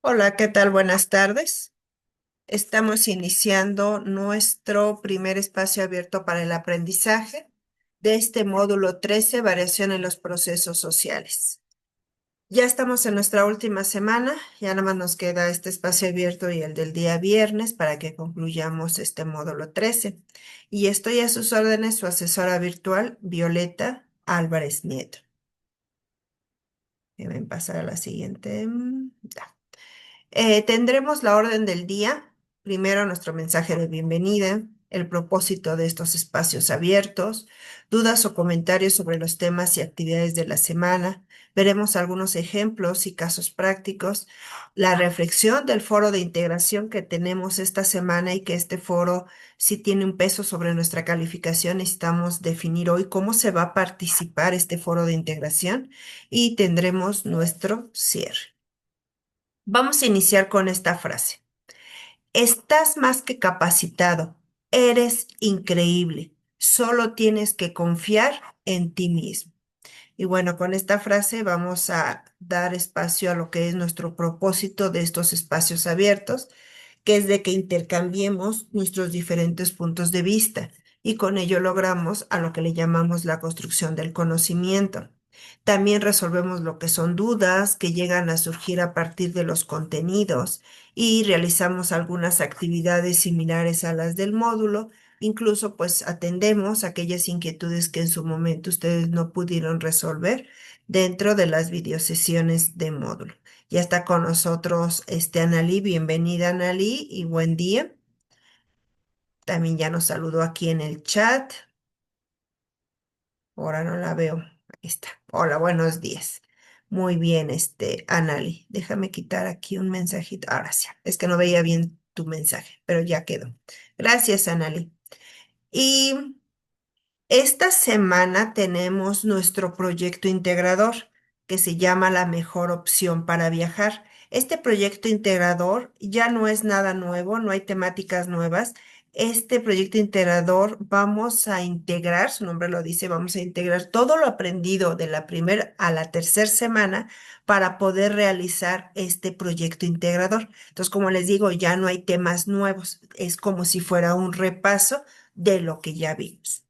Hola, ¿qué tal? Buenas tardes. Estamos iniciando nuestro primer espacio abierto para el aprendizaje de este módulo 13, variación en los procesos sociales. Ya estamos en nuestra última semana, ya nada más nos queda este espacio abierto y el del día viernes para que concluyamos este módulo 13. Y estoy a sus órdenes, su asesora virtual, Violeta Álvarez Nieto. Deben pasar a la siguiente. Ya. Tendremos la orden del día. Primero, nuestro mensaje de bienvenida, el propósito de estos espacios abiertos, dudas o comentarios sobre los temas y actividades de la semana. Veremos algunos ejemplos y casos prácticos, la reflexión del foro de integración que tenemos esta semana y que este foro sí tiene un peso sobre nuestra calificación. Necesitamos definir hoy cómo se va a participar este foro de integración y tendremos nuestro cierre. Vamos a iniciar con esta frase. Estás más que capacitado. Eres increíble. Solo tienes que confiar en ti mismo. Y bueno, con esta frase vamos a dar espacio a lo que es nuestro propósito de estos espacios abiertos, que es de que intercambiemos nuestros diferentes puntos de vista y con ello logramos a lo que le llamamos la construcción del conocimiento. También resolvemos lo que son dudas que llegan a surgir a partir de los contenidos y realizamos algunas actividades similares a las del módulo. Incluso pues atendemos aquellas inquietudes que en su momento ustedes no pudieron resolver dentro de las videosesiones de módulo. Ya está con nosotros Analí. Bienvenida, Analí, y buen día. También ya nos saludó aquí en el chat. Ahora no la veo. Ahí está. Hola, buenos días. Muy bien, Analí. Déjame quitar aquí un mensajito. Ahora sí, es que no veía bien tu mensaje, pero ya quedó. Gracias, Analí. Y esta semana tenemos nuestro proyecto integrador que se llama La mejor opción para viajar. Este proyecto integrador ya no es nada nuevo, no hay temáticas nuevas. Este proyecto integrador vamos a integrar, su nombre lo dice, vamos a integrar todo lo aprendido de la primera a la tercera semana para poder realizar este proyecto integrador. Entonces, como les digo, ya no hay temas nuevos, es como si fuera un repaso de lo que ya vimos.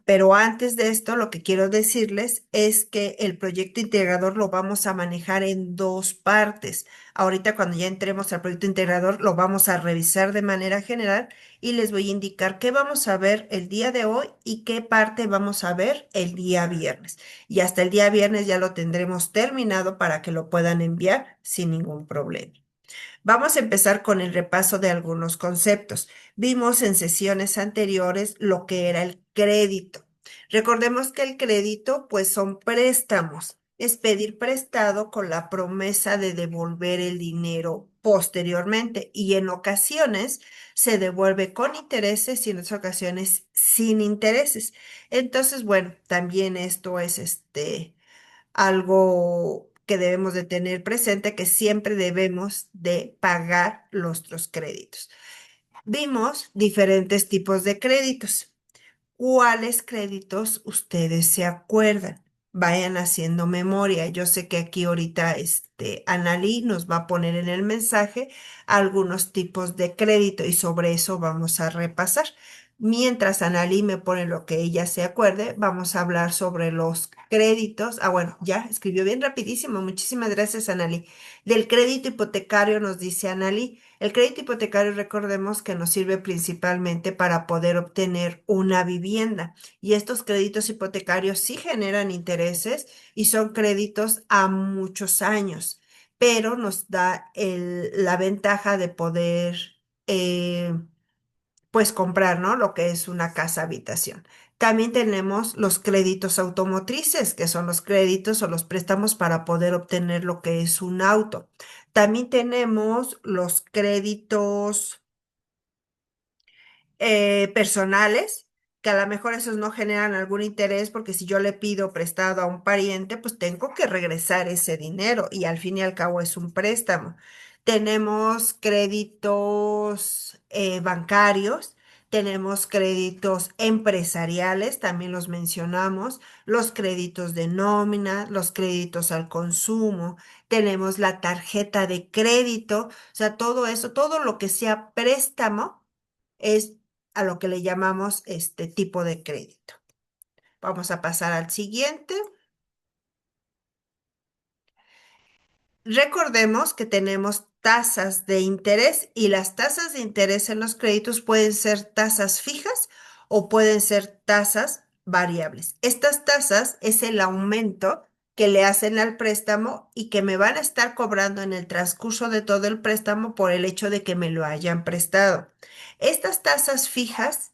Pero antes de esto, lo que quiero decirles es que el proyecto integrador lo vamos a manejar en dos partes. Ahorita cuando ya entremos al proyecto integrador, lo vamos a revisar de manera general y les voy a indicar qué vamos a ver el día de hoy y qué parte vamos a ver el día viernes. Y hasta el día viernes ya lo tendremos terminado para que lo puedan enviar sin ningún problema. Vamos a empezar con el repaso de algunos conceptos. Vimos en sesiones anteriores lo que era el crédito. Recordemos que el crédito, pues son préstamos. Es pedir prestado con la promesa de devolver el dinero posteriormente y en ocasiones se devuelve con intereses y en otras ocasiones sin intereses. Entonces, bueno, también esto es algo que debemos de tener presente, que siempre debemos de pagar nuestros créditos. Vimos diferentes tipos de créditos. ¿Cuáles créditos ustedes se acuerdan? Vayan haciendo memoria. Yo sé que aquí ahorita Analí nos va a poner en el mensaje algunos tipos de crédito y sobre eso vamos a repasar. Mientras Analí me pone lo que ella se acuerde, vamos a hablar sobre los créditos. Bueno, ya escribió bien rapidísimo. Muchísimas gracias, Analí. Del crédito hipotecario nos dice Analí. El crédito hipotecario, recordemos que nos sirve principalmente para poder obtener una vivienda y estos créditos hipotecarios sí generan intereses y son créditos a muchos años, pero nos da la ventaja de poder, eh, pues, comprar, ¿no? Lo que es una casa habitación. También tenemos los créditos automotrices, que son los créditos o los préstamos para poder obtener lo que es un auto. También tenemos los créditos personales, que a lo mejor esos no generan algún interés porque si yo le pido prestado a un pariente, pues tengo que regresar ese dinero y al fin y al cabo es un préstamo. Tenemos créditos bancarios, tenemos créditos empresariales, también los mencionamos, los créditos de nómina, los créditos al consumo, tenemos la tarjeta de crédito, o sea, todo eso, todo lo que sea préstamo es a lo que le llamamos este tipo de crédito. Vamos a pasar al siguiente. Recordemos que tenemos tasas de interés y las tasas de interés en los créditos pueden ser tasas fijas o pueden ser tasas variables. Estas tasas es el aumento que le hacen al préstamo y que me van a estar cobrando en el transcurso de todo el préstamo por el hecho de que me lo hayan prestado. Estas tasas fijas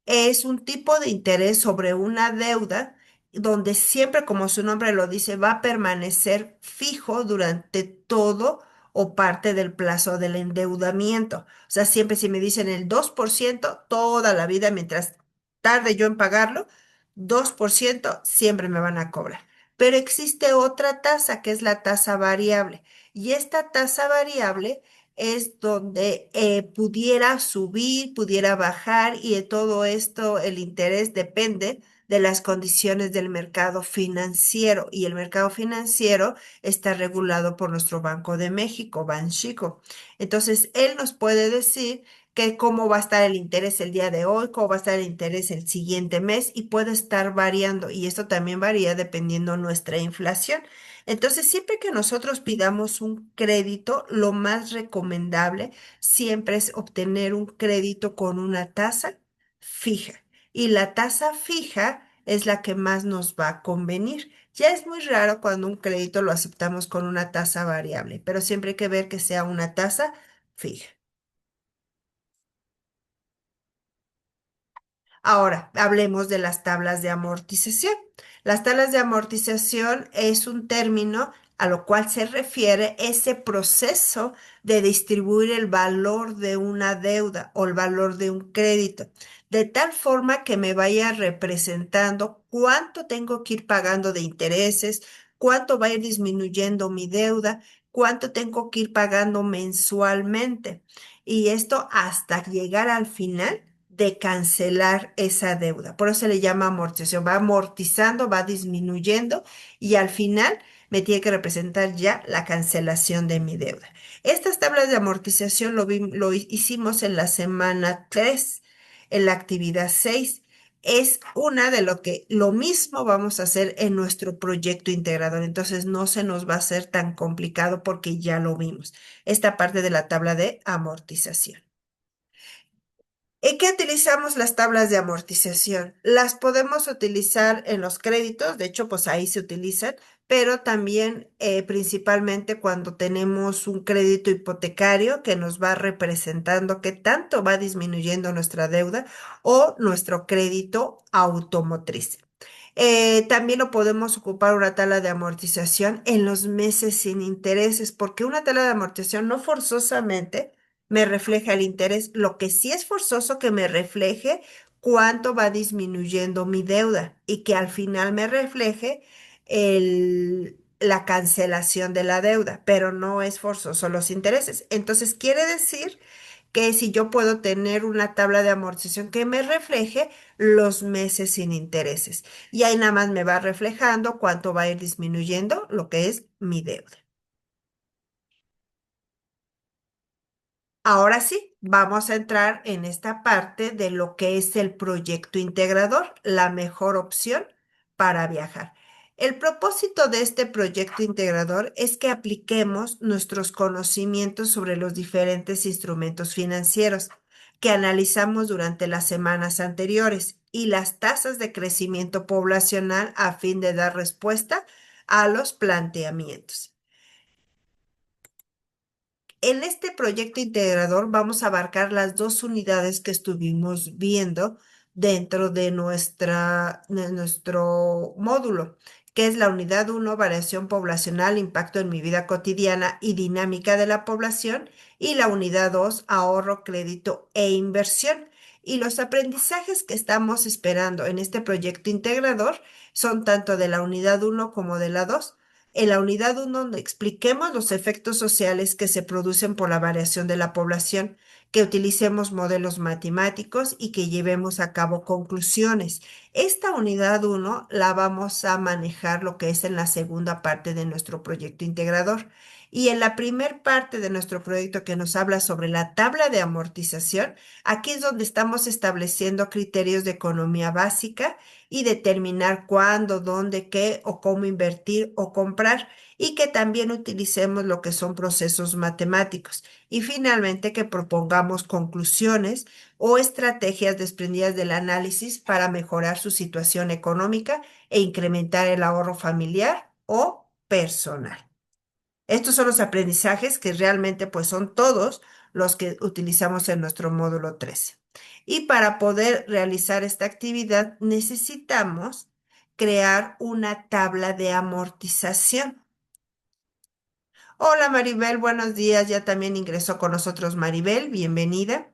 es un tipo de interés sobre una deuda donde siempre, como su nombre lo dice, va a permanecer fijo durante todo o parte del plazo del endeudamiento. O sea, siempre si me dicen el 2% toda la vida, mientras tarde yo en pagarlo, 2% siempre me van a cobrar. Pero existe otra tasa que es la tasa variable. Y esta tasa variable es donde pudiera subir, pudiera bajar y de todo esto el interés depende de las condiciones del mercado financiero y el mercado financiero está regulado por nuestro Banco de México, Banxico. Entonces, él nos puede decir que cómo va a estar el interés el día de hoy, cómo va a estar el interés el siguiente mes y puede estar variando y esto también varía dependiendo nuestra inflación. Entonces, siempre que nosotros pidamos un crédito, lo más recomendable siempre es obtener un crédito con una tasa fija. Y la tasa fija es la que más nos va a convenir. Ya es muy raro cuando un crédito lo aceptamos con una tasa variable, pero siempre hay que ver que sea una tasa fija. Ahora, hablemos de las tablas de amortización. Las tablas de amortización es un término a lo cual se refiere ese proceso de distribuir el valor de una deuda o el valor de un crédito, de tal forma que me vaya representando cuánto tengo que ir pagando de intereses, cuánto va a ir disminuyendo mi deuda, cuánto tengo que ir pagando mensualmente. Y esto hasta llegar al final de cancelar esa deuda. Por eso se le llama amortización. Va amortizando, va disminuyendo y al final me tiene que representar ya la cancelación de mi deuda. Estas tablas de amortización lo hicimos en la semana 3, en la actividad 6. Es una de lo que lo mismo vamos a hacer en nuestro proyecto integrador. Entonces no se nos va a hacer tan complicado porque ya lo vimos. Esta parte de la tabla de amortización. ¿En qué utilizamos las tablas de amortización? Las podemos utilizar en los créditos, de hecho, pues ahí se utilizan, pero también principalmente cuando tenemos un crédito hipotecario que nos va representando qué tanto va disminuyendo nuestra deuda o nuestro crédito automotriz. También lo podemos ocupar una tabla de amortización en los meses sin intereses, porque una tabla de amortización no forzosamente me refleja el interés. Lo que sí es forzoso que me refleje cuánto va disminuyendo mi deuda y que al final me refleje la cancelación de la deuda, pero no es forzoso los intereses. Entonces, quiere decir que si yo puedo tener una tabla de amortización que me refleje los meses sin intereses. Y ahí nada más me va reflejando cuánto va a ir disminuyendo lo que es mi deuda. Ahora sí, vamos a entrar en esta parte de lo que es el proyecto integrador, la mejor opción para viajar. El propósito de este proyecto integrador es que apliquemos nuestros conocimientos sobre los diferentes instrumentos financieros que analizamos durante las semanas anteriores y las tasas de crecimiento poblacional a fin de dar respuesta a los planteamientos. En este proyecto integrador vamos a abarcar las dos unidades que estuvimos viendo dentro de nuestro módulo, que es la unidad uno, variación poblacional, impacto en mi vida cotidiana y dinámica de la población, y la unidad 2, ahorro, crédito e inversión. Y los aprendizajes que estamos esperando en este proyecto integrador son tanto de la unidad uno como de la 2. En la unidad 1 expliquemos los efectos sociales que se producen por la variación de la población, que utilicemos modelos matemáticos y que llevemos a cabo conclusiones. Esta unidad uno la vamos a manejar lo que es en la segunda parte de nuestro proyecto integrador. Y en la primer parte de nuestro proyecto que nos habla sobre la tabla de amortización, aquí es donde estamos estableciendo criterios de economía básica y determinar cuándo, dónde, qué o cómo invertir o comprar y que también utilicemos lo que son procesos matemáticos. Y finalmente que propongamos conclusiones o estrategias desprendidas del análisis para mejorar su situación económica e incrementar el ahorro familiar o personal. Estos son los aprendizajes que realmente pues son todos los que utilizamos en nuestro módulo 13. Y para poder realizar esta actividad necesitamos crear una tabla de amortización. Hola Maribel, buenos días. Ya también ingresó con nosotros Maribel, bienvenida.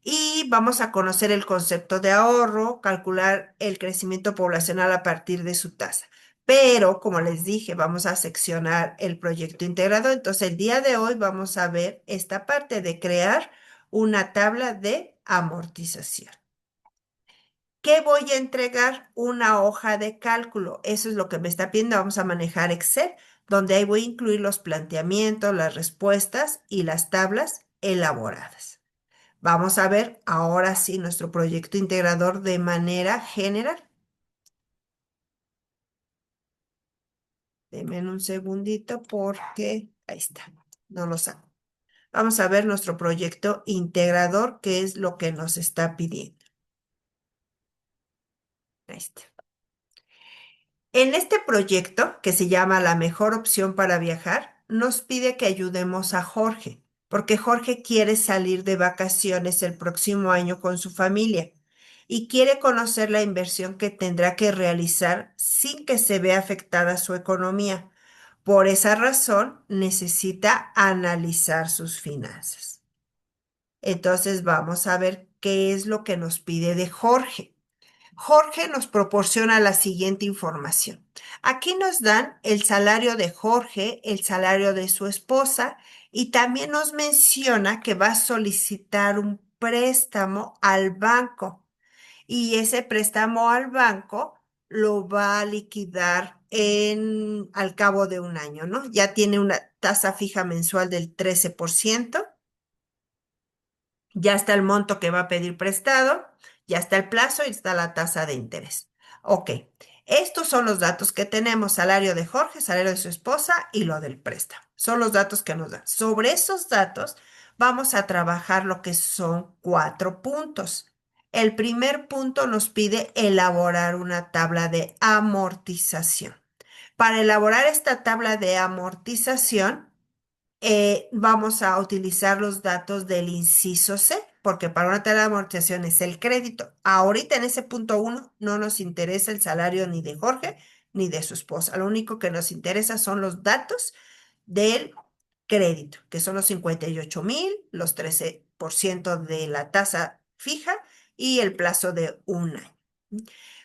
Y vamos a conocer el concepto de ahorro, calcular el crecimiento poblacional a partir de su tasa. Pero, como les dije, vamos a seccionar el proyecto integrado. Entonces, el día de hoy vamos a ver esta parte de crear una tabla de amortización. ¿Qué voy a entregar? Una hoja de cálculo. Eso es lo que me está pidiendo. Vamos a manejar Excel, donde ahí voy a incluir los planteamientos, las respuestas y las tablas elaboradas. Vamos a ver ahora sí nuestro proyecto integrador de manera general. Denme un segundito porque ahí está, no lo saco. Vamos a ver nuestro proyecto integrador, que es lo que nos está pidiendo. Ahí está. En este proyecto, que se llama La mejor opción para viajar, nos pide que ayudemos a Jorge, porque Jorge quiere salir de vacaciones el próximo año con su familia y quiere conocer la inversión que tendrá que realizar sin que se vea afectada su economía. Por esa razón, necesita analizar sus finanzas. Entonces, vamos a ver qué es lo que nos pide de Jorge. Jorge nos proporciona la siguiente información. Aquí nos dan el salario de Jorge, el salario de su esposa y también nos menciona que va a solicitar un préstamo al banco y ese préstamo al banco lo va a liquidar al cabo de un año, ¿no? Ya tiene una tasa fija mensual del 13%. Ya está el monto que va a pedir prestado, ya está el plazo y está la tasa de interés. Ok, estos son los datos que tenemos, salario de Jorge, salario de su esposa y lo del préstamo. Son los datos que nos dan. Sobre esos datos vamos a trabajar lo que son 4 puntos. El primer punto nos pide elaborar una tabla de amortización. Para elaborar esta tabla de amortización, vamos a utilizar los datos del inciso C, porque para una tabla de amortización es el crédito. Ahorita en ese punto uno no nos interesa el salario ni de Jorge ni de su esposa. Lo único que nos interesa son los datos del crédito, que son los 58,000, los 13% de la tasa fija y el plazo de un año.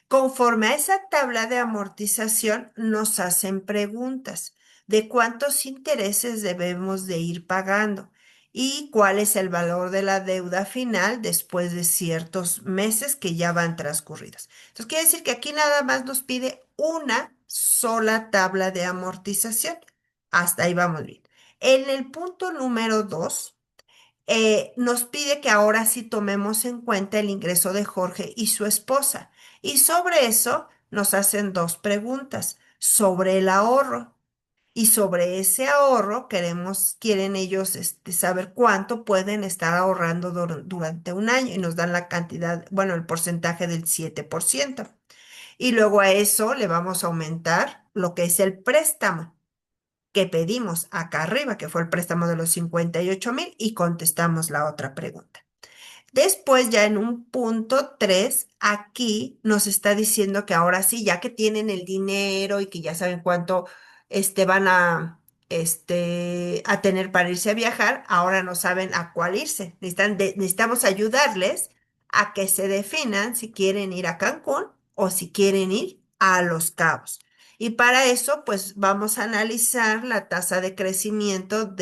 Conforme a esa tabla de amortización, nos hacen preguntas de cuántos intereses debemos de ir pagando y cuál es el valor de la deuda final después de ciertos meses que ya van transcurridos. Entonces, quiere decir que aquí nada más nos pide una sola tabla de amortización. Hasta ahí vamos bien. En el punto número 2 nos pide que ahora sí tomemos en cuenta el ingreso de Jorge y su esposa. Y sobre eso nos hacen dos preguntas, sobre el ahorro. Y sobre ese ahorro quieren ellos saber cuánto pueden estar ahorrando durante un año y nos dan la cantidad, bueno, el porcentaje del 7%. Y luego a eso le vamos a aumentar lo que es el préstamo que pedimos acá arriba, que fue el préstamo de los 58,000, y contestamos la otra pregunta. Después, ya en un punto 3 aquí nos está diciendo que ahora sí, ya que tienen el dinero y que ya saben cuánto van a tener para irse a viajar, ahora no saben a cuál irse. Necesitamos ayudarles a que se definan si quieren ir a Cancún o si quieren ir a Los Cabos. Y para eso, pues vamos a analizar la tasa de crecimiento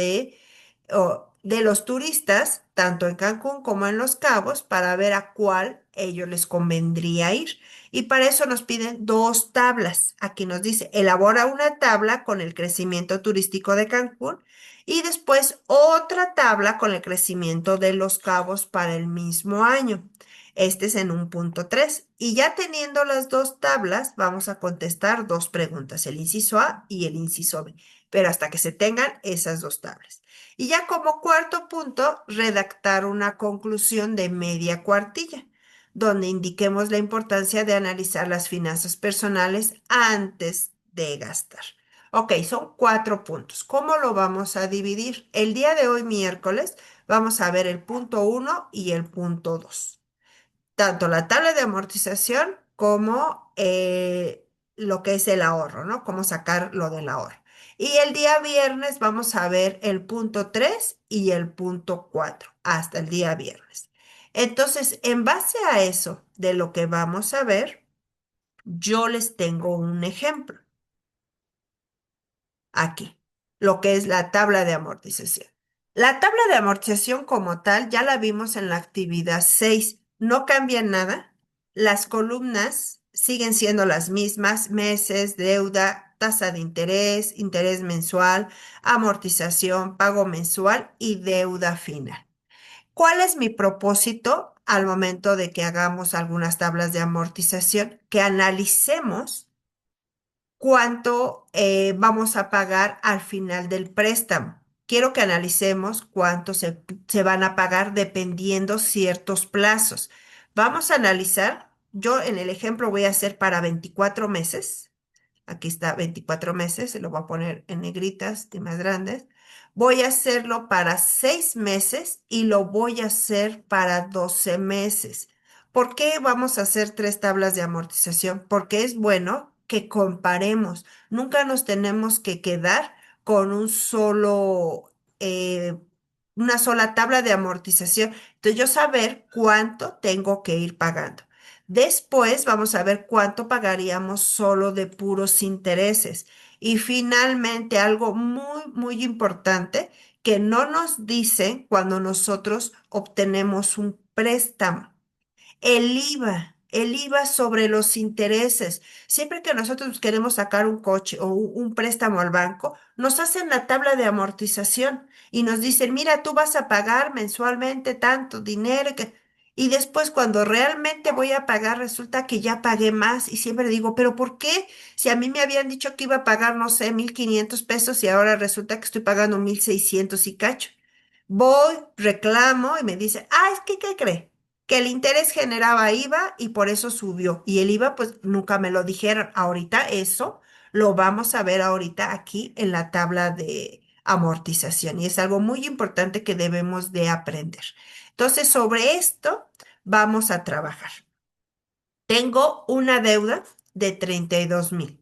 de los turistas, tanto en Cancún como en Los Cabos, para ver a cuál ellos les convendría ir. Y para eso nos piden dos tablas. Aquí nos dice, elabora una tabla con el crecimiento turístico de Cancún y después otra tabla con el crecimiento de Los Cabos para el mismo año. Este es en un punto 3. Y ya teniendo las dos tablas, vamos a contestar dos preguntas, el inciso A y el inciso B, pero hasta que se tengan esas dos tablas. Y ya como cuarto punto, redactar una conclusión de media cuartilla, donde indiquemos la importancia de analizar las finanzas personales antes de gastar. Ok, son cuatro puntos. ¿Cómo lo vamos a dividir? El día de hoy, miércoles, vamos a ver el punto uno y el punto 2, tanto la tabla de amortización como lo que es el ahorro, ¿no? Cómo sacar lo del ahorro. Y el día viernes vamos a ver el punto 3 y el punto 4 hasta el día viernes. Entonces, en base a eso de lo que vamos a ver, yo les tengo un ejemplo aquí, lo que es la tabla de amortización. La tabla de amortización como tal ya la vimos en la actividad 6. No cambia nada. Las columnas siguen siendo las mismas: meses, deuda, tasa de interés, interés mensual, amortización, pago mensual y deuda final. ¿Cuál es mi propósito al momento de que hagamos algunas tablas de amortización? Que analicemos cuánto vamos a pagar al final del préstamo. Quiero que analicemos cuánto se van a pagar dependiendo ciertos plazos. Vamos a analizar, yo en el ejemplo voy a hacer para 24 meses. Aquí está 24 meses, se lo voy a poner en negritas y más grandes. Voy a hacerlo para 6 meses y lo voy a hacer para 12 meses. ¿Por qué vamos a hacer tres tablas de amortización? Porque es bueno que comparemos. Nunca nos tenemos que quedar con eh, una sola tabla de amortización. Entonces yo saber cuánto tengo que ir pagando. Después vamos a ver cuánto pagaríamos solo de puros intereses. Y finalmente, algo muy, muy importante que no nos dicen cuando nosotros obtenemos un préstamo. El IVA sobre los intereses. Siempre que nosotros queremos sacar un coche o un préstamo al banco, nos hacen la tabla de amortización y nos dicen, mira, tú vas a pagar mensualmente tanto dinero y después cuando realmente voy a pagar resulta que ya pagué más y siempre digo, pero ¿por qué? Si a mí me habían dicho que iba a pagar, no sé, 1,500 pesos y ahora resulta que estoy pagando 1,600 y cacho. Voy, reclamo y me dice, ah, es que, ¿qué cree? Que el interés generaba IVA y por eso subió. Y el IVA, pues nunca me lo dijeron. Ahorita eso lo vamos a ver ahorita aquí en la tabla de amortización y es algo muy importante que debemos de aprender. Entonces, sobre esto vamos a trabajar. Tengo una deuda de 32,000,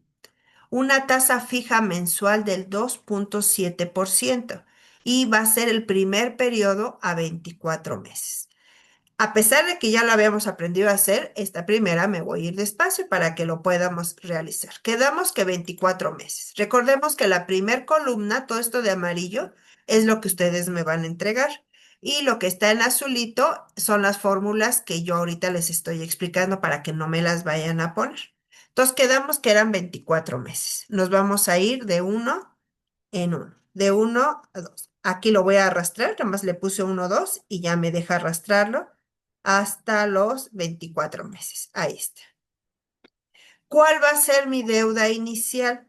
una tasa fija mensual del 2,7% y va a ser el primer periodo a 24 meses. A pesar de que ya lo habíamos aprendido a hacer, esta primera me voy a ir despacio para que lo podamos realizar. Quedamos que 24 meses. Recordemos que la primer columna, todo esto de amarillo, es lo que ustedes me van a entregar. Y lo que está en azulito son las fórmulas que yo ahorita les estoy explicando para que no me las vayan a poner. Entonces quedamos que eran 24 meses. Nos vamos a ir de uno en uno, de uno a dos. Aquí lo voy a arrastrar, nada más le puse uno, 2 y ya me deja arrastrarlo hasta los 24 meses. Ahí está. ¿Cuál va a ser mi deuda inicial?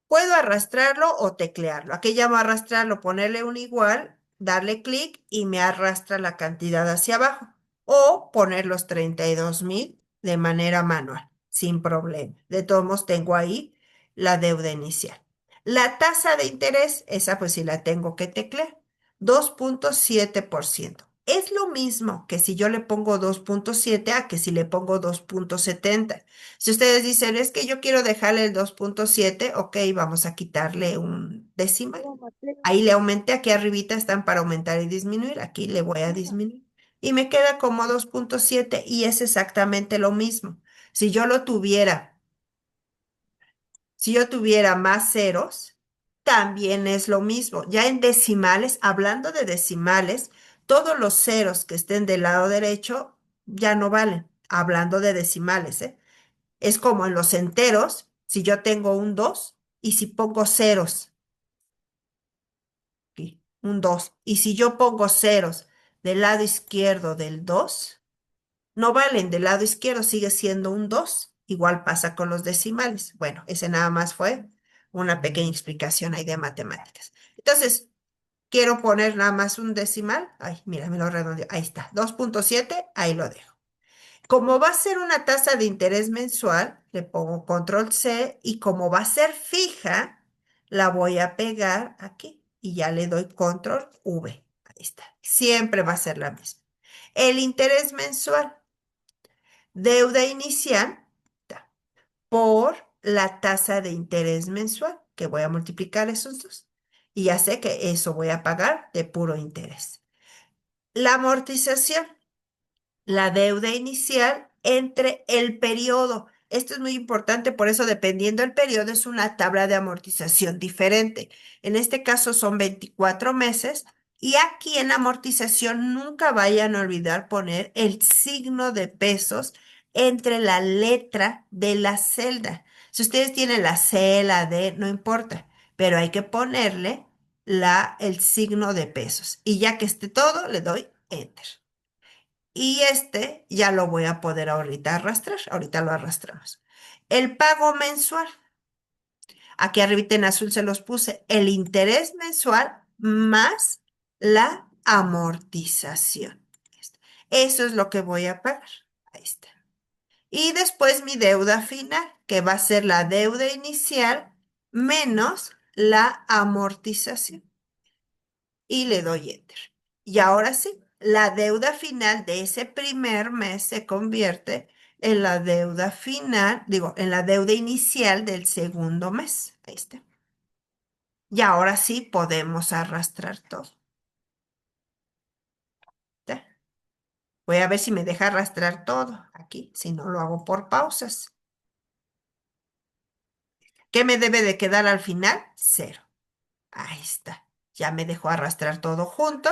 Puedo arrastrarlo o teclearlo. Aquí llamo arrastrarlo, ponerle un igual, darle clic y me arrastra la cantidad hacia abajo. O poner los 32,000 de manera manual, sin problema. De todos modos, tengo ahí la deuda inicial. La tasa de interés, esa pues sí la tengo que teclear, 2,7%. Es lo mismo que si yo le pongo 2,7 a que si le pongo 2,70. Si ustedes dicen, es que yo quiero dejarle el 2,7, ok, vamos a quitarle un decimal. Ahí le aumenté, aquí arribita están para aumentar y disminuir, aquí le voy a disminuir. Y me queda como 2,7 y es exactamente lo mismo. Si yo lo tuviera, si yo tuviera más ceros, también es lo mismo. Ya en decimales, hablando de decimales, todos los ceros que estén del lado derecho ya no valen. Hablando de decimales, ¿eh? Es como en los enteros, si yo tengo un 2 y si pongo ceros, aquí, un 2 y si yo pongo ceros del lado izquierdo del 2 no valen, del lado izquierdo sigue siendo un 2. Igual pasa con los decimales. Bueno, ese nada más fue una pequeña explicación ahí de matemáticas. Entonces, quiero poner nada más un decimal. Ay, mira, me lo redondeo. Ahí está, 2,7. Ahí lo dejo. Como va a ser una tasa de interés mensual, le pongo control C y como va a ser fija, la voy a pegar aquí y ya le doy control V. Ahí está. Siempre va a ser la misma. El interés mensual, deuda inicial ta, por la tasa de interés mensual, que voy a multiplicar esos dos. Y ya sé que eso voy a pagar de puro interés. La amortización, la deuda inicial entre el periodo. Esto es muy importante, por eso dependiendo del periodo es una tabla de amortización diferente. En este caso son 24 meses y aquí en amortización nunca vayan a olvidar poner el signo de pesos entre la letra de la celda. Si ustedes tienen la C, la D, no importa, pero hay que ponerle el signo de pesos. Y ya que esté todo, le doy Enter. Y este ya lo voy a poder ahorita arrastrar. Ahorita lo arrastramos. El pago mensual. Aquí arriba en azul se los puse. El interés mensual más la amortización. Eso es lo que voy a pagar. Ahí está. Y después mi deuda final, que va a ser la deuda inicial menos la amortización y le doy Enter. Y ahora sí, la deuda final de ese primer mes se convierte en la deuda final, digo, en la deuda inicial del segundo mes. Ahí está. Y ahora sí podemos arrastrar todo. ¿Está? Voy a ver si me deja arrastrar todo aquí, si no lo hago por pausas. ¿Qué me debe de quedar al final? Cero. Ahí está. Ya me dejó arrastrar todo junto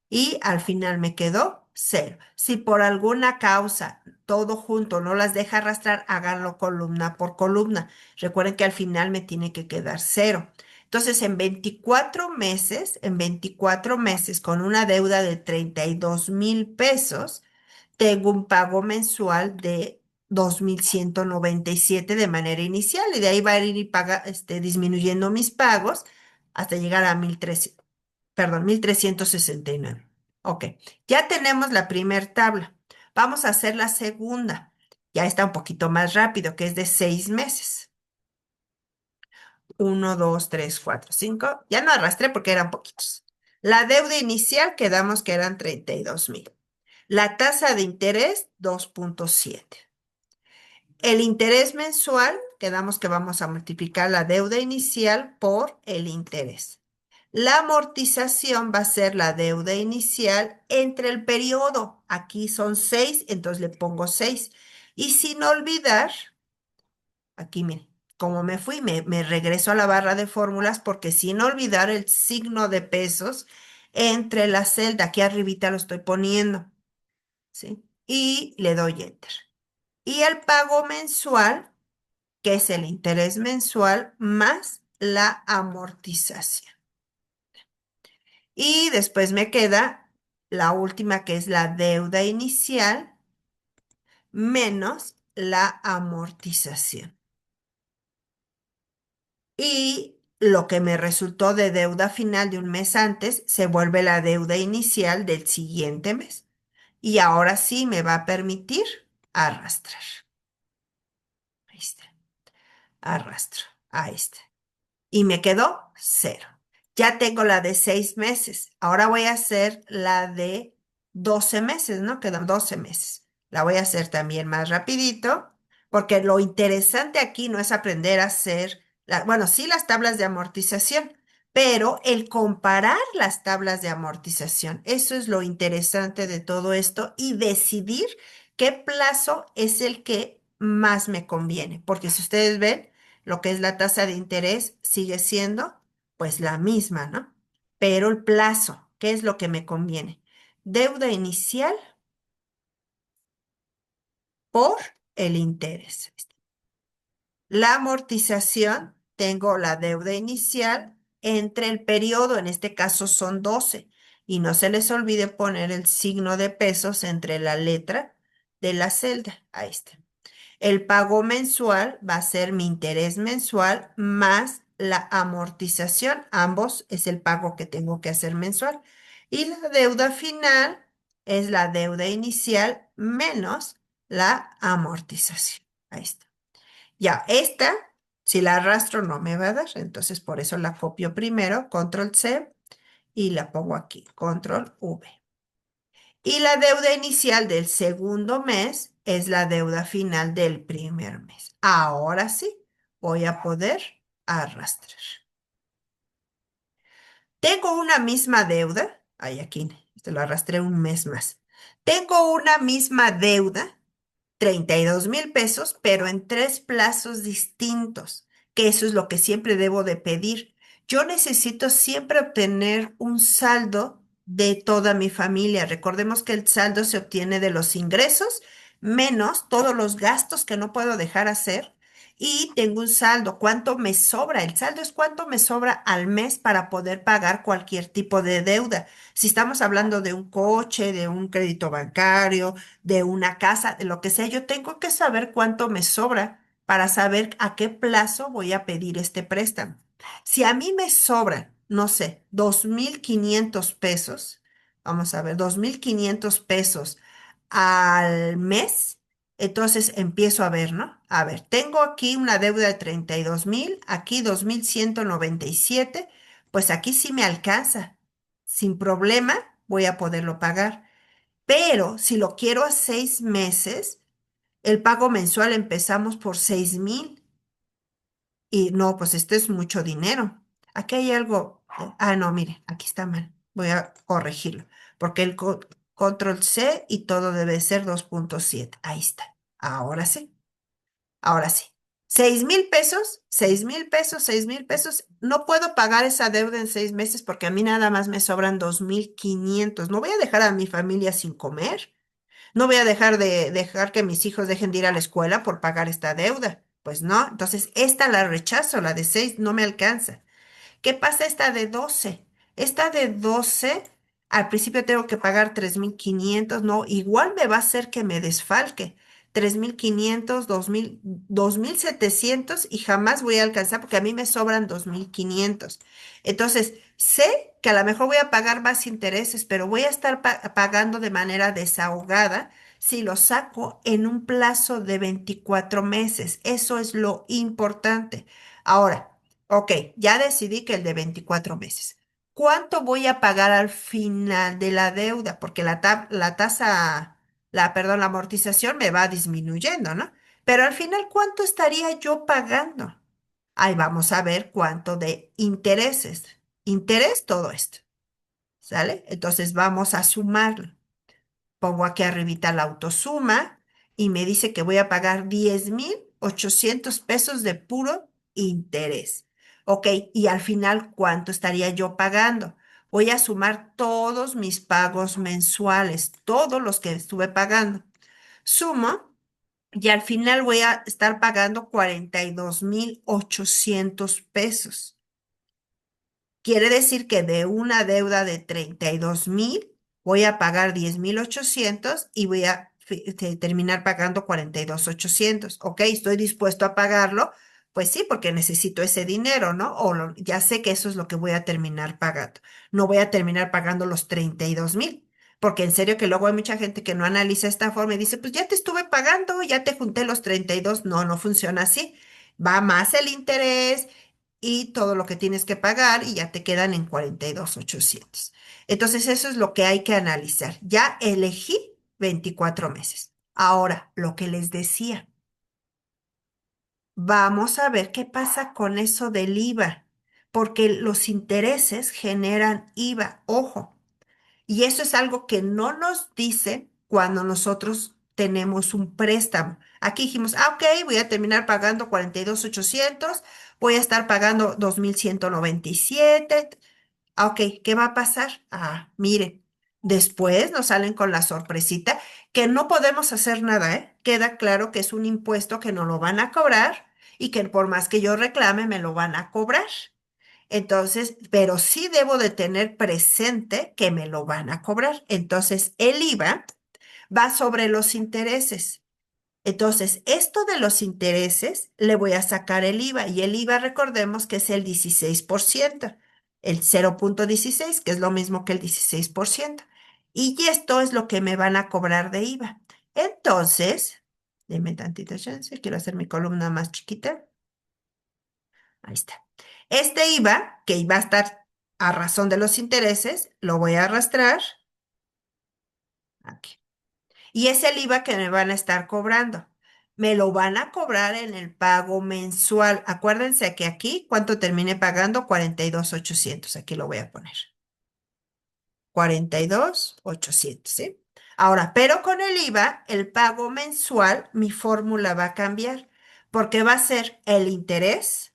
y al final me quedó cero. Si por alguna causa todo junto no las deja arrastrar, háganlo columna por columna. Recuerden que al final me tiene que quedar cero. Entonces, en 24 meses, con una deuda de 32,000 pesos, tengo un pago mensual de 2,197 de manera inicial y de ahí va a ir disminuyendo mis pagos hasta llegar a 1,300, perdón, 1,369. Ok, ya tenemos la primera tabla. Vamos a hacer la segunda. Ya está un poquito más rápido, que es de 6 meses. 1, 2, 3, 4, 5. Ya no arrastré porque eran poquitos. La deuda inicial quedamos que eran 32,000. La tasa de interés, 2,7. El interés mensual, quedamos que vamos a multiplicar la deuda inicial por el interés. La amortización va a ser la deuda inicial entre el periodo. Aquí son 6, entonces le pongo 6. Y sin olvidar, aquí miren, como me fui, me regreso a la barra de fórmulas porque sin olvidar el signo de pesos entre la celda, aquí arribita lo estoy poniendo, ¿sí? Y le doy Enter. Y el pago mensual, que es el interés mensual más la amortización. Y después me queda la última, que es la deuda inicial menos la amortización. Y lo que me resultó de deuda final de un mes antes se vuelve la deuda inicial del siguiente mes. Y ahora sí me va a permitir arrastrar. Ahí está. Arrastro. Ahí está. Y me quedó cero. Ya tengo la de 6 meses. Ahora voy a hacer la de 12 meses, ¿no? Quedan 12 meses. La voy a hacer también más rapidito, porque lo interesante aquí no es aprender a hacer, bueno, sí las tablas de amortización, pero el comparar las tablas de amortización, eso es lo interesante de todo esto y decidir qué plazo es el que más me conviene, porque si ustedes ven, lo que es la tasa de interés sigue siendo pues la misma, ¿no? Pero el plazo, ¿qué es lo que me conviene? Deuda inicial por el interés. La amortización, tengo la deuda inicial entre el periodo, en este caso son 12, y no se les olvide poner el signo de pesos entre la letra de la celda. Ahí está. El pago mensual va a ser mi interés mensual más la amortización. Ambos es el pago que tengo que hacer mensual. Y la deuda final es la deuda inicial menos la amortización. Ahí está. Ya, esta, si la arrastro, no me va a dar. Entonces, por eso la copio primero, control C, y la pongo aquí, control V. Y la deuda inicial del segundo mes es la deuda final del primer mes. Ahora sí, voy a poder arrastrar. Tengo una misma deuda. Ay, aquí, te lo arrastré un mes más. Tengo una misma deuda 32,000 pesos, pero en tres plazos distintos, que eso es lo que siempre debo de pedir. Yo necesito siempre obtener un saldo de toda mi familia. Recordemos que el saldo se obtiene de los ingresos menos todos los gastos que no puedo dejar hacer. Y tengo un saldo. ¿Cuánto me sobra? El saldo es cuánto me sobra al mes para poder pagar cualquier tipo de deuda. Si estamos hablando de un coche, de un crédito bancario, de una casa, de lo que sea, yo tengo que saber cuánto me sobra para saber a qué plazo voy a pedir este préstamo. Si a mí me sobran, no sé, 2,500 pesos, vamos a ver, 2,500 pesos al mes, entonces empiezo a ver, ¿no? A ver, tengo aquí una deuda de 32,000, aquí 2,197, pues aquí sí me alcanza. Sin problema voy a poderlo pagar. Pero si lo quiero a 6 meses, el pago mensual empezamos por 6,000. Y no, pues esto es mucho dinero. Aquí hay algo. No, mire, aquí está mal. Voy a corregirlo. Porque el control C y todo debe ser 2,7. Ahí está. Ahora sí. Ahora sí. 6,000 pesos, 6,000 pesos, 6,000 pesos. No puedo pagar esa deuda en 6 meses porque a mí nada más me sobran 2,500. No voy a dejar a mi familia sin comer. No voy a dejar que mis hijos dejen de ir a la escuela por pagar esta deuda. Pues no, entonces esta la rechazo, la de 6 no me alcanza. ¿Qué pasa esta de 12? Esta de 12, al principio tengo que pagar 3,500, no, igual me va a hacer que me desfalque. 3,500, 2,700 y jamás voy a alcanzar porque a mí me sobran 2,500. Entonces, sé que a lo mejor voy a pagar más intereses, pero voy a estar pagando de manera desahogada si lo saco en un plazo de 24 meses. Eso es lo importante. Ahora, ok, ya decidí que el de 24 meses. ¿Cuánto voy a pagar al final de la deuda? Porque la tasa, perdón, la amortización me va disminuyendo, ¿no? Pero al final, ¿cuánto estaría yo pagando? Ahí vamos a ver cuánto de intereses. Interés, todo esto, ¿sale? Entonces vamos a sumarlo. Pongo aquí arribita la autosuma y me dice que voy a pagar 10,800 pesos de puro interés. Ok, y al final, ¿cuánto estaría yo pagando? Voy a sumar todos mis pagos mensuales, todos los que estuve pagando. Sumo y al final voy a estar pagando 42,800 pesos. Quiere decir que de una deuda de 32,000 voy a pagar 10,800 y voy a terminar pagando 42,800. Ok, estoy dispuesto a pagarlo. Pues sí, porque necesito ese dinero, ¿no? Ya sé que eso es lo que voy a terminar pagando. No voy a terminar pagando los 32,000, porque en serio que luego hay mucha gente que no analiza esta forma y dice, pues ya te estuve pagando, ya te junté los 32. No, no funciona así. Va más el interés y todo lo que tienes que pagar y ya te quedan en 42,800. Entonces, eso es lo que hay que analizar. Ya elegí 24 meses. Ahora, lo que les decía, vamos a ver qué pasa con eso del IVA, porque los intereses generan IVA, ojo. Y eso es algo que no nos dice cuando nosotros tenemos un préstamo. Aquí dijimos, ah, ok, voy a terminar pagando 42,800, voy a estar pagando 2,197. Ah, ok, ¿qué va a pasar? Ah, miren, después nos salen con la sorpresita que no podemos hacer nada, ¿eh? Queda claro que es un impuesto que no lo van a cobrar y que por más que yo reclame, me lo van a cobrar. Entonces, pero sí debo de tener presente que me lo van a cobrar. Entonces, el IVA va sobre los intereses. Entonces, esto de los intereses, le voy a sacar el IVA y el IVA, recordemos que es el 16%, el 0,16, que es lo mismo que el 16%. Y esto es lo que me van a cobrar de IVA. Entonces, deme tantita chance, quiero hacer mi columna más chiquita. Ahí está. Este IVA, que iba a estar a razón de los intereses, lo voy a arrastrar aquí. Y es el IVA que me van a estar cobrando. Me lo van a cobrar en el pago mensual. Acuérdense que aquí, ¿cuánto terminé pagando? 42,800. Aquí lo voy a poner. 42,800, ¿sí? Ahora, pero con el IVA, el pago mensual, mi fórmula va a cambiar, porque va a ser el interés,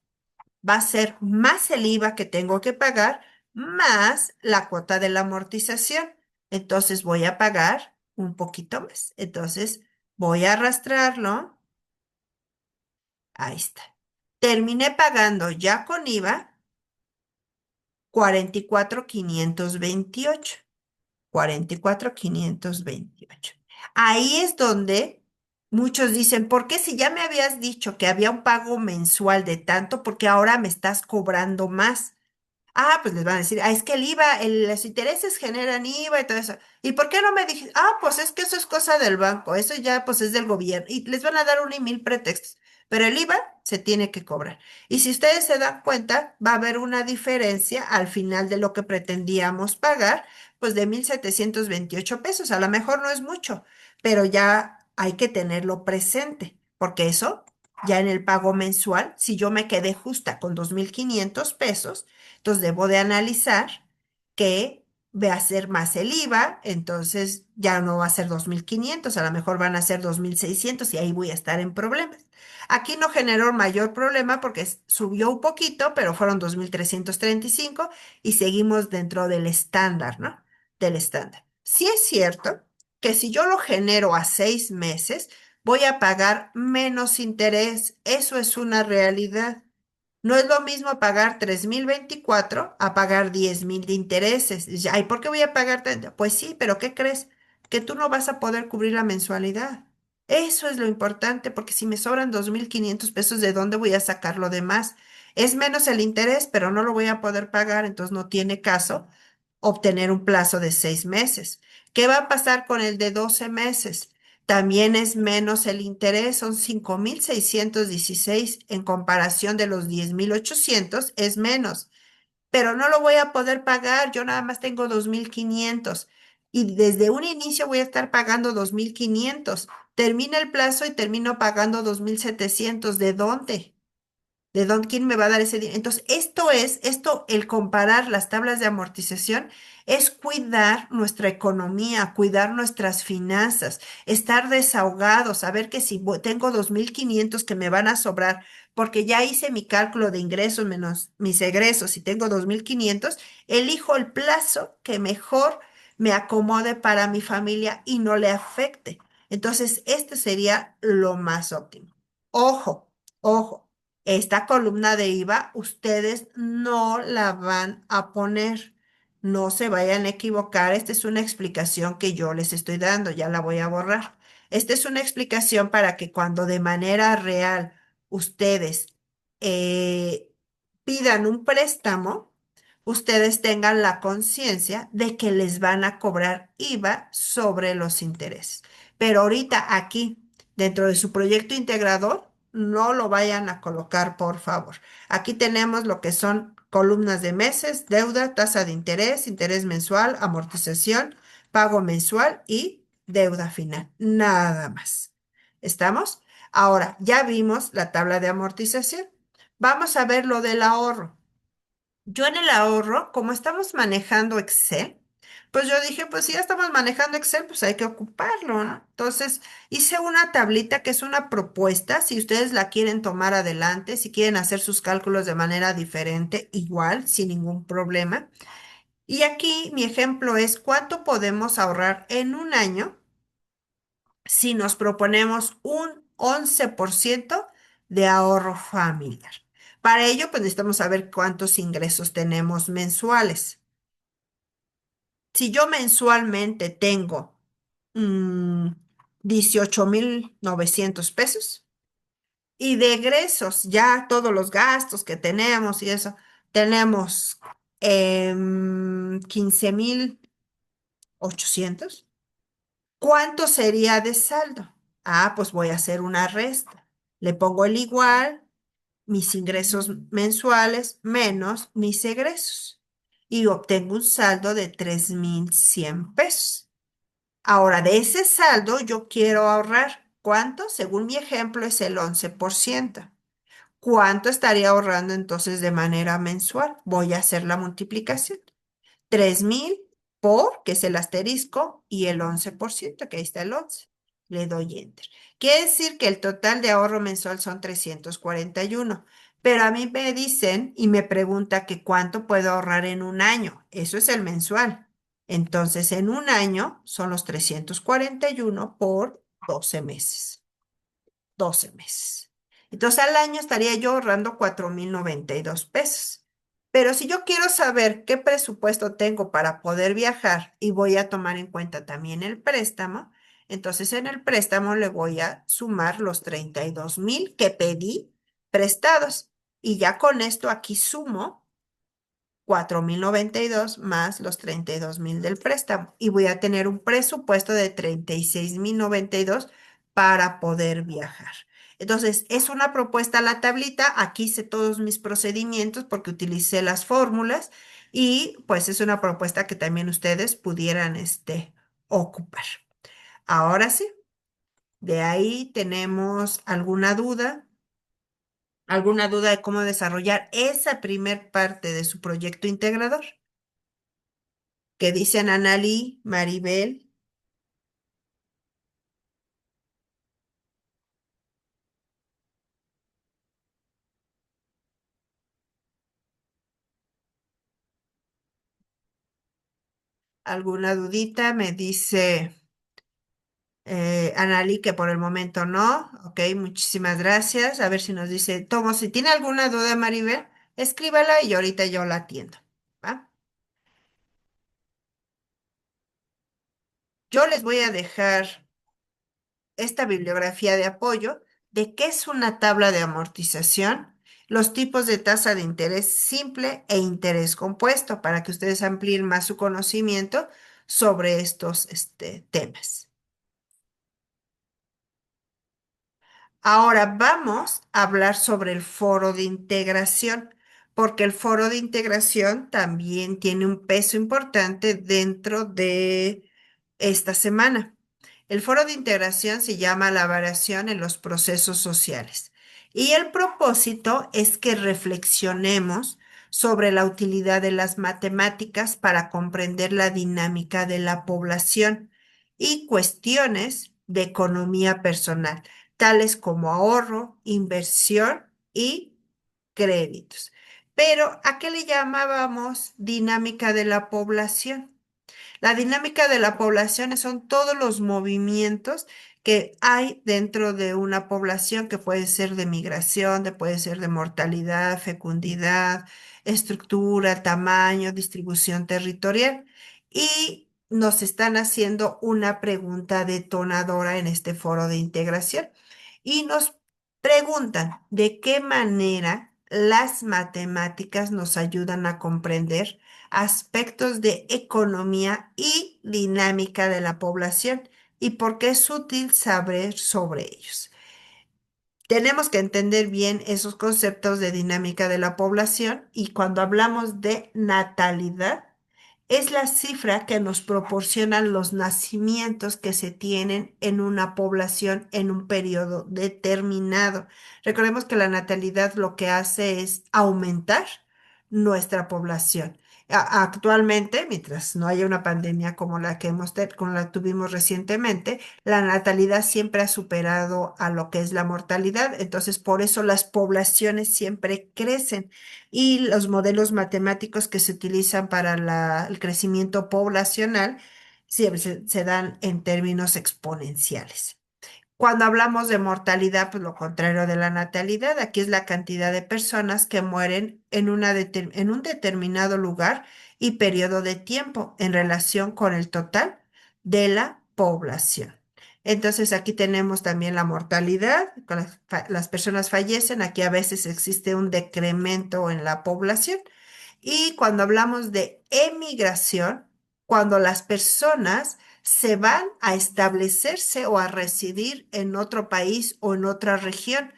va a ser más el IVA que tengo que pagar, más la cuota de la amortización. Entonces voy a pagar un poquito más. Entonces voy a arrastrarlo. Ahí está. Terminé pagando ya con IVA 44,528. 44,528. Ahí es donde muchos dicen, ¿por qué si ya me habías dicho que había un pago mensual de tanto, porque ahora me estás cobrando más? Ah, pues les van a decir, ah, es que el IVA, los intereses generan IVA y todo eso. ¿Y por qué no me dijiste? Ah, pues es que eso es cosa del banco, eso ya pues es del gobierno. Y les van a dar un y mil pretextos. Pero el IVA se tiene que cobrar. Y si ustedes se dan cuenta, va a haber una diferencia al final de lo que pretendíamos pagar, pues de 1,728 pesos. A lo mejor no es mucho, pero ya hay que tenerlo presente, porque eso, ya en el pago mensual, si yo me quedé justa con 2,500 pesos, entonces debo de analizar que va a ser más el IVA, entonces ya no va a ser 2,500, a lo mejor van a ser 2,600 y ahí voy a estar en problemas. Aquí no generó mayor problema porque subió un poquito, pero fueron 2,335 y seguimos dentro del estándar, ¿no? Del estándar. Sí es cierto que si yo lo genero a 6 meses, voy a pagar menos interés. Eso es una realidad. No es lo mismo pagar 3,024 a pagar 10,000 de intereses. Dice, ay, ¿por qué voy a pagar tanto? Pues sí, pero ¿qué crees? Que tú no vas a poder cubrir la mensualidad. Eso es lo importante, porque si me sobran 2,500 pesos, ¿de dónde voy a sacar lo demás? Es menos el interés, pero no lo voy a poder pagar, entonces no tiene caso obtener un plazo de 6 meses. ¿Qué va a pasar con el de 12 meses? También es menos el interés, son 5,616 en comparación de los 10,800, es menos, pero no lo voy a poder pagar, yo nada más tengo 2,500 y desde un inicio voy a estar pagando 2,500. Termina el plazo y termino pagando 2,700. ¿De dónde? ¿De dónde, quién me va a dar ese dinero? Entonces, el comparar las tablas de amortización es cuidar nuestra economía, cuidar nuestras finanzas, estar desahogados, saber que si tengo 2,500 que me van a sobrar, porque ya hice mi cálculo de ingresos menos mis egresos y tengo 2,500, elijo el plazo que mejor me acomode para mi familia y no le afecte. Entonces, este sería lo más óptimo. Ojo, ojo. Esta columna de IVA ustedes no la van a poner. No se vayan a equivocar. Esta es una explicación que yo les estoy dando. Ya la voy a borrar. Esta es una explicación para que cuando de manera real ustedes eh, pidan un préstamo, ustedes tengan la conciencia de que les van a cobrar IVA sobre los intereses. Pero ahorita aquí, dentro de su proyecto integrador, no lo vayan a colocar, por favor. Aquí tenemos lo que son columnas de meses, deuda, tasa de interés, interés mensual, amortización, pago mensual y deuda final. Nada más. ¿Estamos? Ahora, ya vimos la tabla de amortización. Vamos a ver lo del ahorro. Yo en el ahorro, como estamos manejando Excel, Pues yo dije, pues si ya estamos manejando Excel, pues hay que ocuparlo, ¿no? Entonces hice una tablita que es una propuesta, si ustedes la quieren tomar adelante, si quieren hacer sus cálculos de manera diferente, igual, sin ningún problema. Y aquí mi ejemplo es cuánto podemos ahorrar en un año si nos proponemos un 11% de ahorro familiar. Para ello, pues necesitamos saber cuántos ingresos tenemos mensuales. Si yo mensualmente tengo mm, 18,900 pesos y de egresos, ya todos los gastos que tenemos y eso, tenemos 15,800. ¿Cuánto sería de saldo? Ah, pues voy a hacer una resta. Le pongo el igual, mis ingresos mensuales menos mis egresos. Y obtengo un saldo de 3,100 pesos. Ahora, de ese saldo yo quiero ahorrar. ¿Cuánto? Según mi ejemplo es el 11%. ¿Cuánto estaría ahorrando entonces de manera mensual? Voy a hacer la multiplicación. 3,000 por, que es el asterisco, y el 11%, que ahí está el 11. Le doy enter. Quiere decir que el total de ahorro mensual son 341. Pero a mí me dicen y me pregunta que cuánto puedo ahorrar en un año. Eso es el mensual. Entonces, en un año son los 341 por 12 meses. 12 meses. Entonces al año estaría yo ahorrando 4,092 pesos. Pero si yo quiero saber qué presupuesto tengo para poder viajar y voy a tomar en cuenta también el préstamo, entonces en el préstamo le voy a sumar los 32,000 que pedí prestados. Y ya con esto aquí sumo 4,092 más los 32,000 del préstamo. Y voy a tener un presupuesto de 36,092 para poder viajar. Entonces, es una propuesta a la tablita. Aquí hice todos mis procedimientos porque utilicé las fórmulas y pues es una propuesta que también ustedes pudieran ocupar. Ahora sí, de ahí tenemos alguna duda de cómo desarrollar esa primer parte de su proyecto integrador. ¿Qué dicen Analí, Maribel? ¿Alguna dudita? Me dice Analí que por el momento no. Ok, muchísimas gracias. A ver si nos dice, Tomo, si tiene alguna duda, Maribel, escríbala y ahorita yo la atiendo. ¿Va? Yo les voy a dejar esta bibliografía de apoyo de qué es una tabla de amortización, los tipos de tasa de interés simple e interés compuesto, para que ustedes amplíen más su conocimiento sobre estos temas. Ahora vamos a hablar sobre el foro de integración, porque el foro de integración también tiene un peso importante dentro de esta semana. El foro de integración se llama la variación en los procesos sociales y el propósito es que reflexionemos sobre la utilidad de las matemáticas para comprender la dinámica de la población y cuestiones de economía personal tales como ahorro, inversión y créditos. Pero, ¿a qué le llamábamos dinámica de la población? La dinámica de la población son todos los movimientos que hay dentro de una población que puede ser de migración, puede ser de mortalidad, fecundidad, estructura, tamaño, distribución territorial. Y nos están haciendo una pregunta detonadora en este foro de integración. Y nos preguntan de qué manera las matemáticas nos ayudan a comprender aspectos de economía y dinámica de la población y por qué es útil saber sobre ellos. Tenemos que entender bien esos conceptos de dinámica de la población y cuando hablamos de natalidad, es la cifra que nos proporcionan los nacimientos que se tienen en una población en un periodo determinado. Recordemos que la natalidad lo que hace es aumentar nuestra población. Actualmente, mientras no haya una pandemia como la que como la tuvimos recientemente, la natalidad siempre ha superado a lo que es la mortalidad. Entonces, por eso las poblaciones siempre crecen y los modelos matemáticos que se utilizan para el crecimiento poblacional siempre se dan en términos exponenciales. Cuando hablamos de mortalidad, pues lo contrario de la natalidad, aquí es la cantidad de personas que mueren en un determinado lugar y periodo de tiempo en relación con el total de la población. Entonces aquí tenemos también la mortalidad, con las personas fallecen, aquí a veces existe un decremento en la población. Y cuando hablamos de emigración, cuando las personas se van a establecerse o a residir en otro país o en otra región.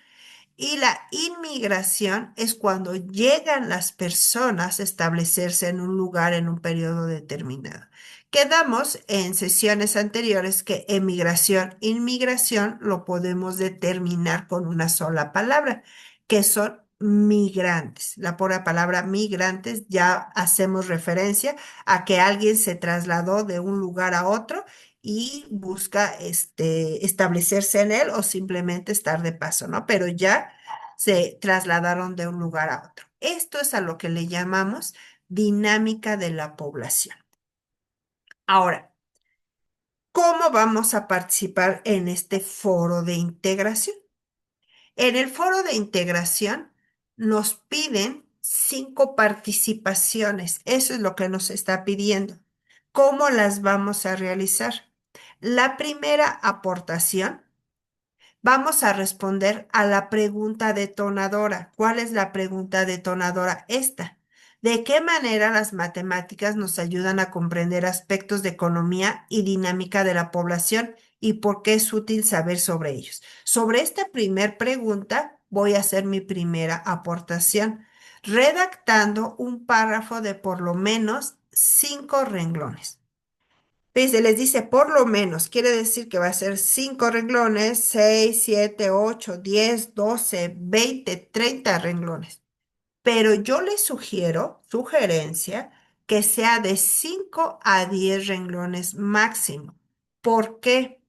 Y la inmigración es cuando llegan las personas a establecerse en un lugar en un periodo determinado. Quedamos en sesiones anteriores que emigración, inmigración lo podemos determinar con una sola palabra, que son migrantes. La pura palabra migrantes ya hacemos referencia a que alguien se trasladó de un lugar a otro y busca establecerse en él o simplemente estar de paso, ¿no? Pero ya se trasladaron de un lugar a otro. Esto es a lo que le llamamos dinámica de la población. Ahora, ¿cómo vamos a participar en este foro de integración? En el foro de integración nos piden 5 participaciones. Eso es lo que nos está pidiendo. ¿Cómo las vamos a realizar? La primera aportación, vamos a responder a la pregunta detonadora. ¿Cuál es la pregunta detonadora? Esta. ¿De qué manera las matemáticas nos ayudan a comprender aspectos de economía y dinámica de la población y por qué es útil saber sobre ellos? Sobre esta primera pregunta voy a hacer mi primera aportación, redactando un párrafo de por lo menos 5 renglones. Se les dice por lo menos, quiere decir que va a ser 5 renglones, 6, 7, 8, 10, 12, 20, 30 renglones. Pero yo les sugerencia, que sea de 5 a 10 renglones máximo. ¿Por qué?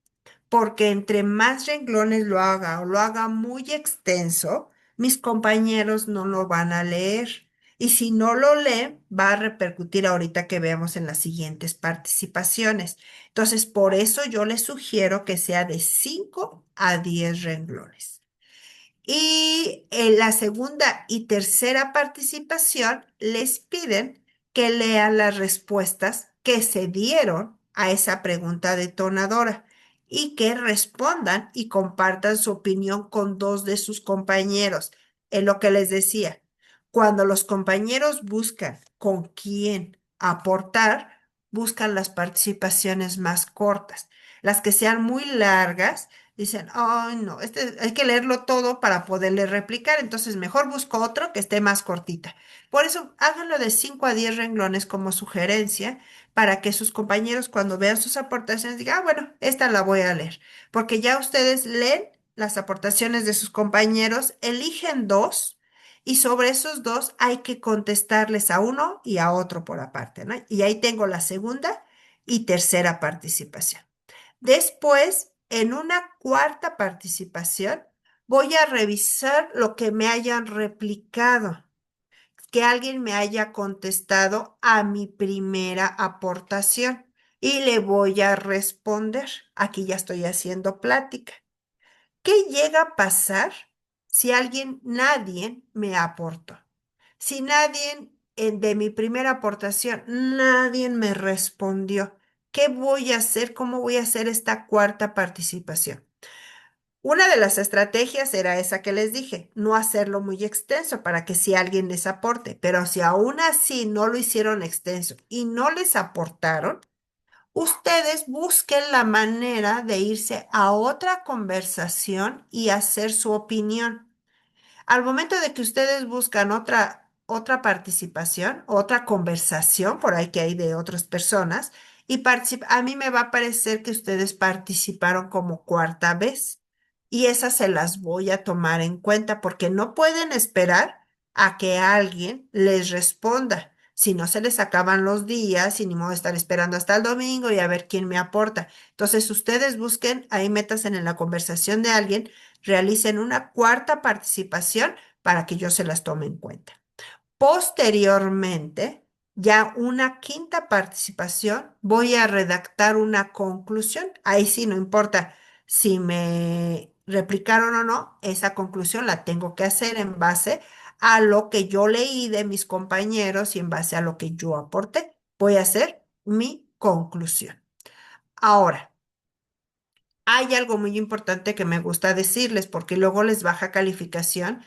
Porque entre más renglones lo haga o lo haga muy extenso, mis compañeros no lo van a leer. Y si no lo leen, va a repercutir ahorita que veamos en las siguientes participaciones. Entonces, por eso yo les sugiero que sea de 5 a 10 renglones. Y en la segunda y tercera participación les piden que lean las respuestas que se dieron a esa pregunta detonadora y que respondan y compartan su opinión con 2 de sus compañeros. En lo que les decía, cuando los compañeros buscan con quién aportar, buscan las participaciones más cortas. Las que sean muy largas, dicen, ay, no, hay que leerlo todo para poderle replicar, entonces mejor busco otro que esté más cortita. Por eso, háganlo de 5 a 10 renglones como sugerencia para que sus compañeros cuando vean sus aportaciones digan, ah, bueno, esta la voy a leer, porque ya ustedes leen las aportaciones de sus compañeros, eligen 2 y sobre esos 2 hay que contestarles a uno y a otro por aparte, ¿no? Y ahí tengo la segunda y tercera participación. Después, en una cuarta participación, voy a revisar lo que me hayan replicado, que alguien me haya contestado a mi primera aportación y le voy a responder. Aquí ya estoy haciendo plática. ¿Qué llega a pasar si nadie me aportó? Si nadie de mi primera aportación, nadie me respondió, ¿qué voy a hacer? ¿Cómo voy a hacer esta cuarta participación? Una de las estrategias era esa que les dije, no hacerlo muy extenso para que si alguien les aporte, pero si aún así no lo hicieron extenso y no les aportaron, ustedes busquen la manera de irse a otra conversación y hacer su opinión. Al momento de que ustedes buscan otra participación, otra conversación por ahí que hay de otras personas, a mí me va a parecer que ustedes participaron como cuarta vez y esas se las voy a tomar en cuenta porque no pueden esperar a que alguien les responda. Si no se les acaban los días y ni modo de estar esperando hasta el domingo y a ver quién me aporta. Entonces, ustedes busquen, ahí métanse en la conversación de alguien, realicen una cuarta participación para que yo se las tome en cuenta. Posteriormente, ya una quinta participación, voy a redactar una conclusión. Ahí sí, no importa si me replicaron o no, esa conclusión la tengo que hacer en base a lo que yo leí de mis compañeros y en base a lo que yo aporté. Voy a hacer mi conclusión. Ahora, hay algo muy importante que me gusta decirles porque luego les baja calificación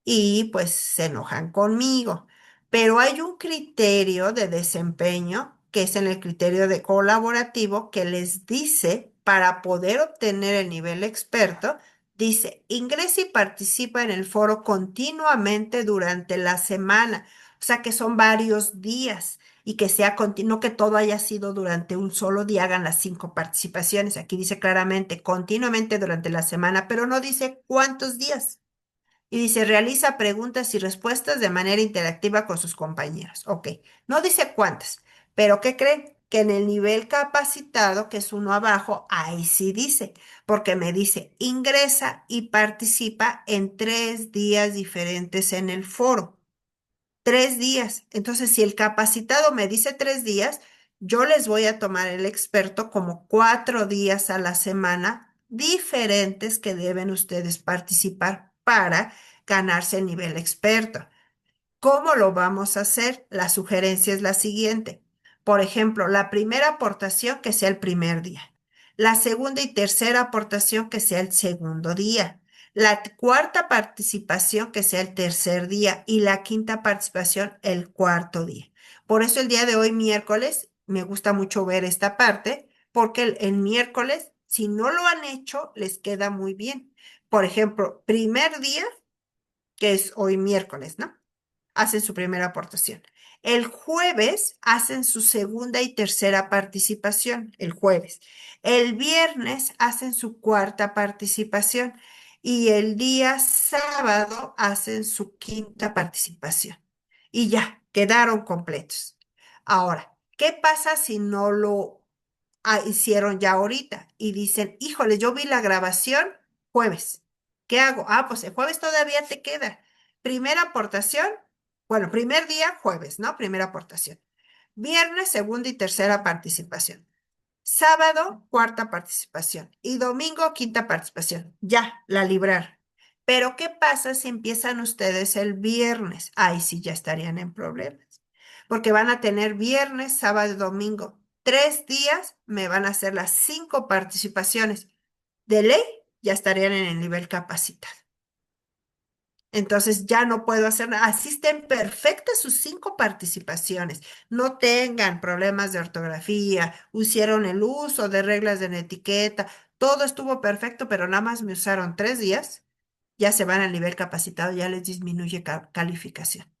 y pues se enojan conmigo. Pero hay un criterio de desempeño que es en el criterio de colaborativo que les dice para poder obtener el nivel experto, dice, ingresa y participa en el foro continuamente durante la semana. O sea que son varios días y que sea continuo, que todo haya sido durante un solo día, hagan las 5 participaciones. Aquí dice claramente continuamente durante la semana, pero no dice cuántos días. Y dice, realiza preguntas y respuestas de manera interactiva con sus compañeros. Ok, no dice cuántas, pero ¿qué creen? Que en el nivel capacitado, que es uno abajo, ahí sí dice, porque me dice, ingresa y participa en 3 días diferentes en el foro. 3 días. Entonces, si el capacitado me dice 3 días, yo les voy a tomar el experto como 4 días a la semana diferentes que deben ustedes participar para ganarse el nivel experto. ¿Cómo lo vamos a hacer? La sugerencia es la siguiente. Por ejemplo, la primera aportación que sea el primer día. La segunda y tercera aportación que sea el segundo día. La cuarta participación que sea el tercer día y la quinta participación el cuarto día. Por eso el día de hoy, miércoles, me gusta mucho ver esta parte porque el miércoles, si no lo han hecho, les queda muy bien. Por ejemplo, primer día, que es hoy miércoles, ¿no? Hacen su primera aportación. El jueves hacen su segunda y tercera participación, el jueves. El viernes hacen su cuarta participación y el día sábado hacen su quinta participación. Y ya, quedaron completos. Ahora, ¿qué pasa si no lo hicieron ya ahorita? Y dicen, híjole, yo vi la grabación jueves. ¿Qué hago? Ah, pues el jueves todavía te queda. Primera aportación, bueno, primer día, jueves, ¿no? Primera aportación. Viernes, segunda y tercera participación. Sábado, cuarta participación. Y domingo, quinta participación. Ya, la librar. Pero, ¿qué pasa si empiezan ustedes el viernes? Ahí sí ya estarían en problemas. Porque van a tener viernes, sábado y domingo. 3 días me van a hacer las 5 participaciones. De ley, ya estarían en el nivel capacitado. Entonces ya no puedo hacer nada. Así estén perfectas sus 5 participaciones. No tengan problemas de ortografía, hicieron el uso de reglas de la etiqueta. Todo estuvo perfecto, pero nada más me usaron 3 días. Ya se van al nivel capacitado, ya les disminuye calificación.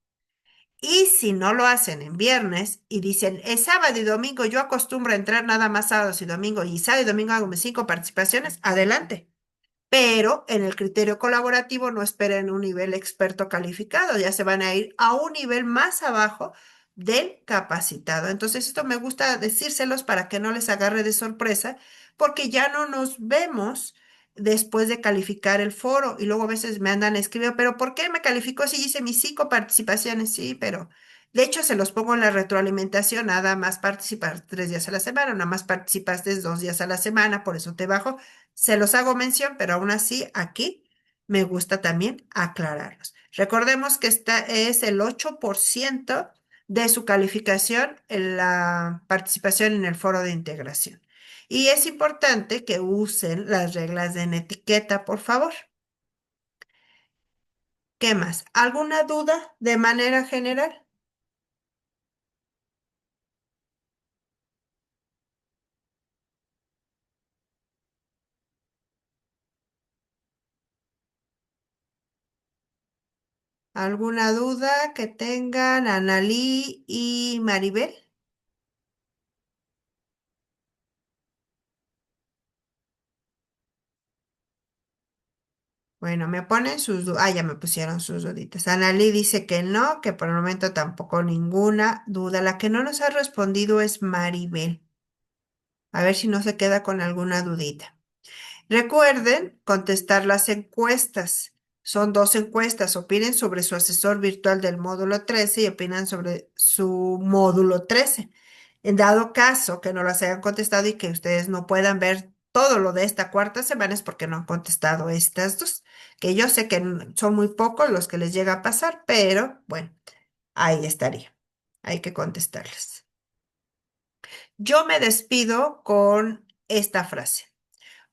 Y si no lo hacen en viernes y dicen, es sábado y domingo, yo acostumbro a entrar nada más sábados y sábado y domingo hago mis 5 participaciones, adelante, pero en el criterio colaborativo no esperen un nivel experto calificado, ya se van a ir a un nivel más abajo del capacitado. Entonces, esto me gusta decírselos para que no les agarre de sorpresa, porque ya no nos vemos después de calificar el foro y luego a veces me andan escribiendo, pero ¿por qué me calificó si hice mis 5 participaciones? Sí, pero de hecho se los pongo en la retroalimentación, nada más participar 3 días a la semana, nada más participaste 2 días a la semana, por eso te bajo. Se los hago mención, pero aún así aquí me gusta también aclararlos. Recordemos que esta es el 8% de su calificación en la participación en el foro de integración. Y es importante que usen las reglas de etiqueta, por favor. ¿Qué más? ¿Alguna duda de manera general? ¿Alguna duda que tengan Analí y Maribel? Bueno, me ponen sus dudas. Ah, ya me pusieron sus duditas. Analí dice que no, que por el momento tampoco ninguna duda. La que no nos ha respondido es Maribel. A ver si no se queda con alguna dudita. Recuerden contestar las encuestas. Son dos encuestas. Opinen sobre su asesor virtual del módulo 13 y opinan sobre su módulo 13. En dado caso que no las hayan contestado y que ustedes no puedan ver todo lo de esta cuarta semana es porque no han contestado estas dos, que yo sé que son muy pocos los que les llega a pasar, pero bueno, ahí estaría. Hay que contestarles. Yo me despido con esta frase.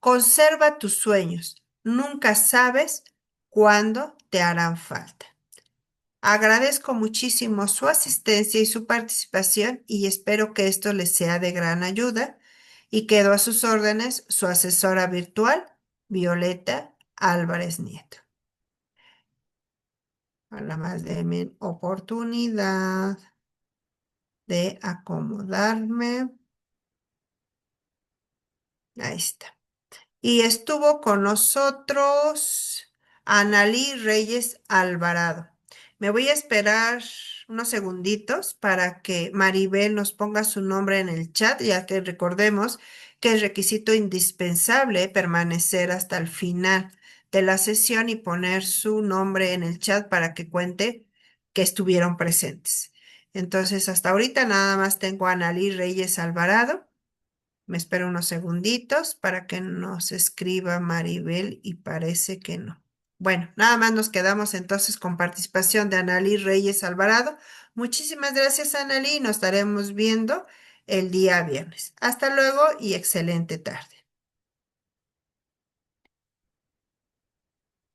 Conserva tus sueños. Nunca sabes cuándo te harán falta. Agradezco muchísimo su asistencia y su participación y espero que esto les sea de gran ayuda. Y quedo a sus órdenes su asesora virtual, Violeta Álvarez Nieto. Nada más denme oportunidad de acomodarme. Ahí está. Y estuvo con nosotros Analí Reyes Alvarado. Me voy a esperar unos segunditos para que Maribel nos ponga su nombre en el chat, ya que recordemos que es requisito indispensable permanecer hasta el final de la sesión y poner su nombre en el chat para que cuente que estuvieron presentes. Entonces, hasta ahorita nada más tengo a Analí Reyes Alvarado. Me espero unos segunditos para que nos escriba Maribel y parece que no. Bueno, nada más nos quedamos entonces con participación de Analí Reyes Alvarado. Muchísimas gracias, Analí. Nos estaremos viendo el día viernes. Hasta luego y excelente tarde.